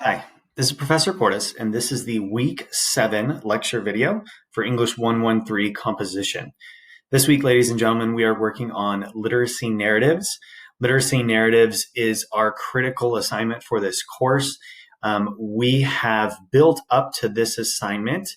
Hi, this is Professor Portis, and this is the Week 7 lecture video for English 113 composition. This week, ladies and gentlemen, we are working on literacy narratives. Literacy narratives is our critical assignment for this course. We have built up to this assignment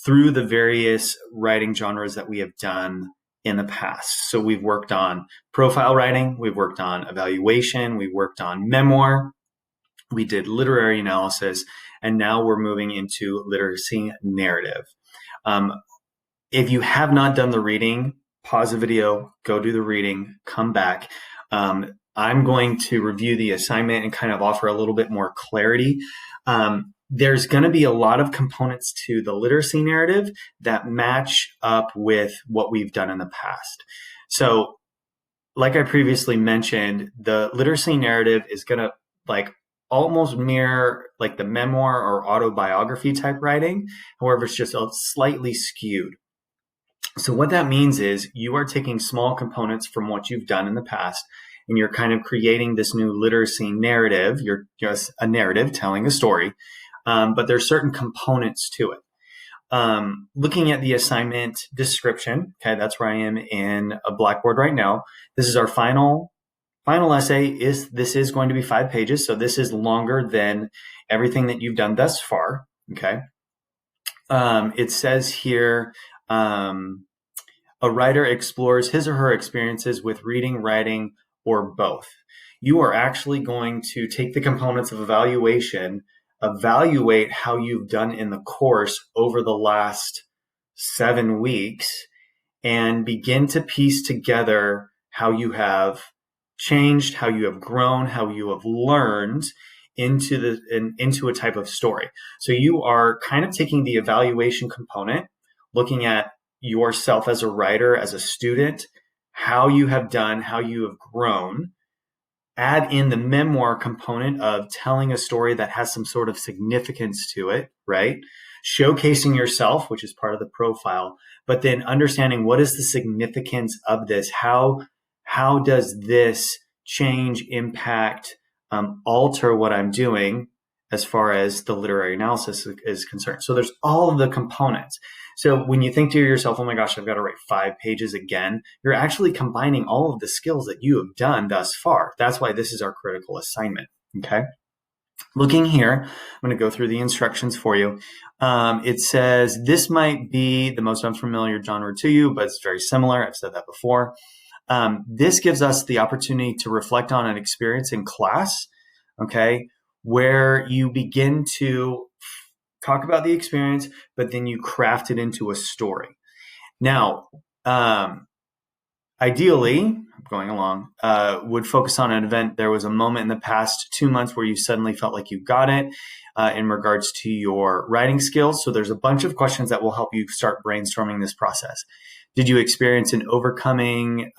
through the various writing genres that we have done in the past. So we've worked on profile writing, we've worked on evaluation, we've worked on memoir, we did literary analysis, and now we're moving into literacy narrative. If you have not done the reading, pause the video, go do the reading, come back. I'm going to review the assignment and kind of offer a little bit more clarity. There's going to be a lot of components to the literacy narrative that match up with what we've done in the past. So, like I previously mentioned, the literacy narrative is going to almost mirror like the memoir or autobiography type writing. However, it's just slightly skewed. So what that means is you are taking small components from what you've done in the past, and you're kind of creating this new literacy narrative. You're just a narrative telling a story, but there's certain components to it. Looking at the assignment description, okay, that's where I am in a Blackboard right now. This is our final essay. This is going to be 5 pages, so this is longer than everything that you've done thus far. Okay. It says here, a writer explores his or her experiences with reading, writing, or both. You are actually going to take the components of evaluation, evaluate how you've done in the course over the last 7 weeks, and begin to piece together how you have changed, how you have grown, how you have learned into a type of story. So you are kind of taking the evaluation component, looking at yourself as a writer, as a student, how you have done, how you have grown, add in the memoir component of telling a story that has some sort of significance to it, right? Showcasing yourself, which is part of the profile, but then understanding what is the significance of this? How does this change, impact, alter what I'm doing as far as the literary analysis is concerned? So there's all of the components. So when you think to yourself, oh my gosh, I've got to write 5 pages again, you're actually combining all of the skills that you have done thus far. That's why this is our critical assignment, okay? Looking here, I'm going to go through the instructions for you. It says, this might be the most unfamiliar genre to you, but it's very similar. I've said that before. This gives us the opportunity to reflect on an experience in class, okay, where you begin to talk about the experience, but then you craft it into a story. Now, ideally, going along, would focus on an event. There was a moment in the past 2 months where you suddenly felt like you got it in regards to your writing skills. So there's a bunch of questions that will help you start brainstorming this process. Did you experience an overcoming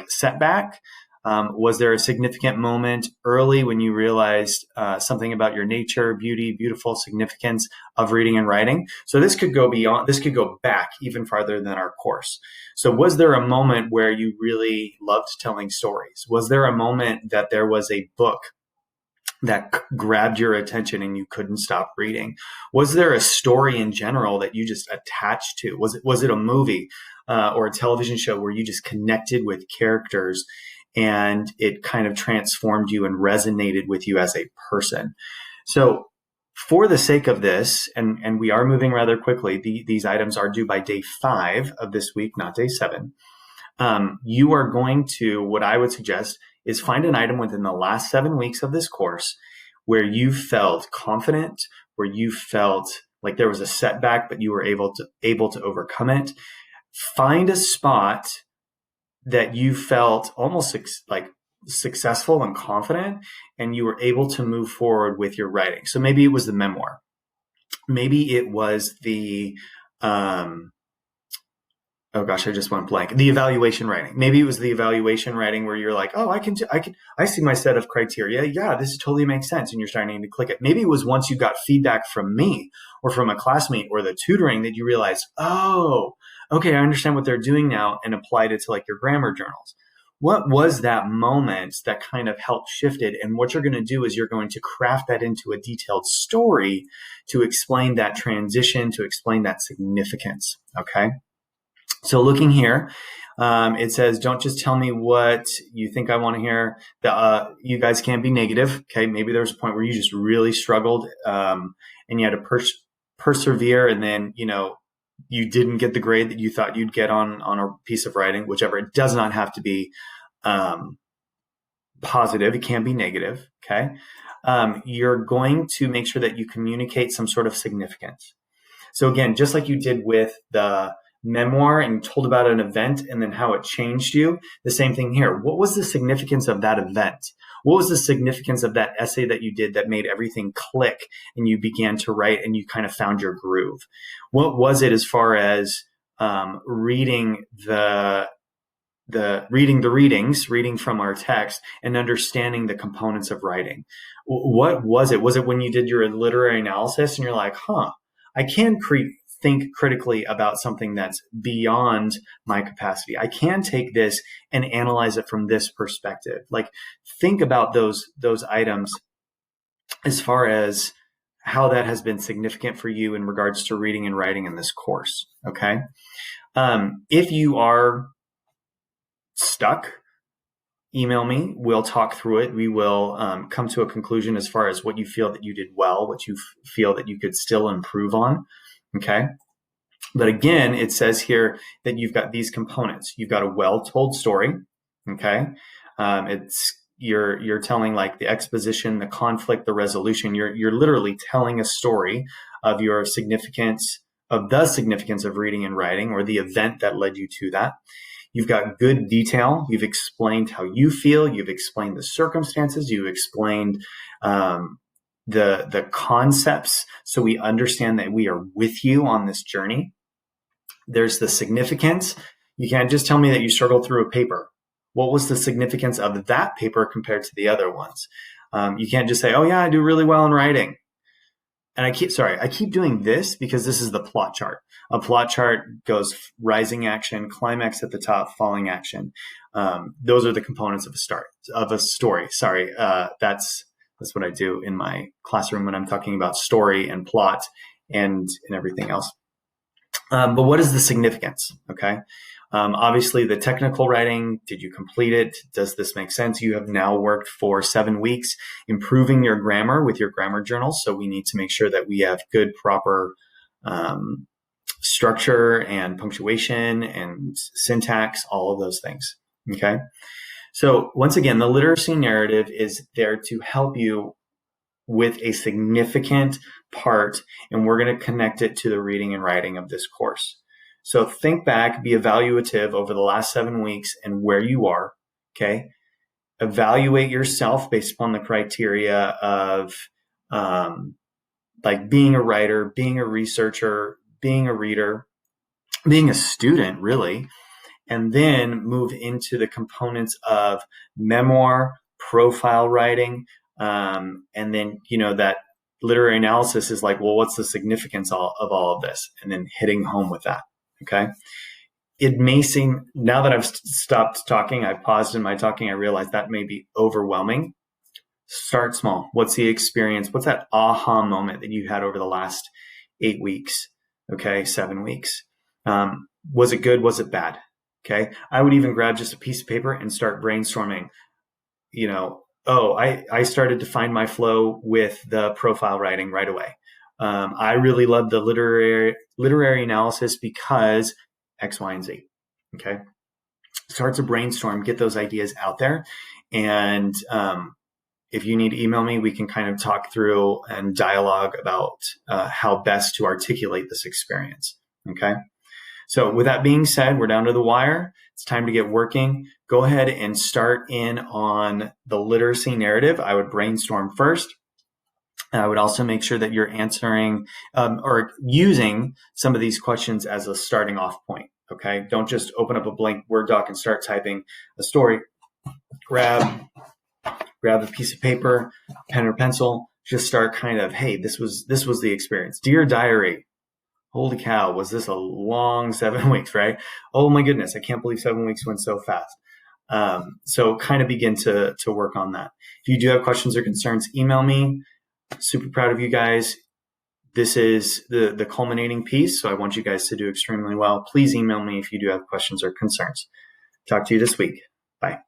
setback? Was there a significant moment early when you realized something about your nature, beauty, beautiful significance of reading and writing? So this could go beyond, this could go back even farther than our course. So was there a moment where you really loved telling stories? Was there a moment that there was a book that grabbed your attention and you couldn't stop reading? Was there a story in general that you just attached to? Was it a movie or a television show where you just connected with characters and it kind of transformed you and resonated with you as a person? So for the sake of this, and we are moving rather quickly, these items are due by day 5 of this week, not day 7. You are going to, what I would suggest is find an item within the last 7 weeks of this course where you felt confident, where you felt like there was a setback, but you were able to overcome it. Find a spot that you felt almost successful and confident, and you were able to move forward with your writing. So maybe it was the memoir. Maybe it was the, oh gosh, I just went blank. The evaluation writing. Maybe it was the evaluation writing where you're like, oh, I see my set of criteria. Yeah, this totally makes sense. And you're starting to click it. Maybe it was once you got feedback from me or from a classmate or the tutoring that you realized, oh, okay, I understand what they're doing now, and applied it to like your grammar journals. what was that moment that kind of helped shift it? And what you're going to do is you're going to craft that into a detailed story to explain that transition, to explain that significance. Okay. So looking here, it says, don't just tell me what you think I want to hear. You guys can't be negative. Okay. Maybe there was a point where you just really struggled, and you had to persevere. And then, you didn't get the grade that you thought you'd get on a piece of writing, whichever. It does not have to be, positive. It can be negative. Okay. You're going to make sure that you communicate some sort of significance. So again, just like you did with the memoir and told about an event and then how it changed you, the same thing here. What was the significance of that event? What was the significance of that essay that you did that made everything click and you began to write and you kind of found your groove? What was it as far as reading the reading from our text and understanding the components of writing? What was it? Was it when you did your literary analysis and you're like, I can think critically about something that's beyond my capacity. I can take this and analyze it from this perspective. Like, think about those items as far as how that has been significant for you in regards to reading and writing in this course. Okay. If you are stuck, email me. We'll talk through it. We will come to a conclusion as far as what you feel that you did well, what you feel that you could still improve on. Okay. But again, it says here that you've got these components. You've got a well-told story. Okay. You're telling like the exposition, the conflict, the resolution. You're literally telling a story of your significance, of the significance of reading and writing, or the event that led you to that. You've got good detail. You've explained how you feel. You've explained the circumstances. You've explained the concepts, so we understand that we are with you on this journey. There's the significance. You can't just tell me that you struggled through a paper. What was the significance of that paper compared to the other ones? You can't just say, oh yeah, I do really well in writing. And I keep doing this because this is the plot chart. A plot chart goes rising action, climax at the top, falling action. Those are the components of a story. Sorry. That's what I do in my classroom when I'm talking about story and plot and everything else. But what is the significance? Okay. Obviously the technical writing, did you complete it? Does this make sense? You have now worked for 7 weeks improving your grammar with your grammar journals. So we need to make sure that we have good, proper, structure and punctuation and syntax, all of those things. Okay. So once again, the literacy narrative is there to help you with a significant part, and we're going to connect it to the reading and writing of this course. So think back, be evaluative over the last 7 weeks and where you are. Okay. Evaluate yourself based upon the criteria of like being a writer, being a researcher, being a reader, being a student, really. And then move into the components of memoir, profile writing. And then, that literary analysis is like, well, what's the significance of all of this? And then hitting home with that. Okay. It may seem, now that I've stopped talking, I've paused in my talking, I realize that may be overwhelming. Start small. What's the experience? What's that aha moment that you had over the last 8 weeks? Okay. 7 weeks. Was it good? Was it bad? Okay. I would even grab just a piece of paper and start brainstorming, I started to find my flow with the profile writing right away. I really love the literary analysis because X, Y, and Z. Okay. Start to brainstorm, get those ideas out there. And if you need to email me, we can kind of talk through and dialogue about how best to articulate this experience. Okay. So with that being said, we're down to the wire. It's time to get working. Go ahead and start in on the literacy narrative. I would brainstorm first. I would also make sure that you're answering or using some of these questions as a starting off point. Okay. Don't just open up a blank Word doc and start typing a story. Grab a piece of paper, pen or pencil. Just start kind of, hey, this was the experience. Dear diary. Holy cow, was this a long 7 weeks, right? Oh my goodness, I can't believe 7 weeks went so fast. So kind of begin to work on that. If you do have questions or concerns, email me. Super proud of you guys. This is the culminating piece, so I want you guys to do extremely well. Please email me if you do have questions or concerns. Talk to you this week. Bye.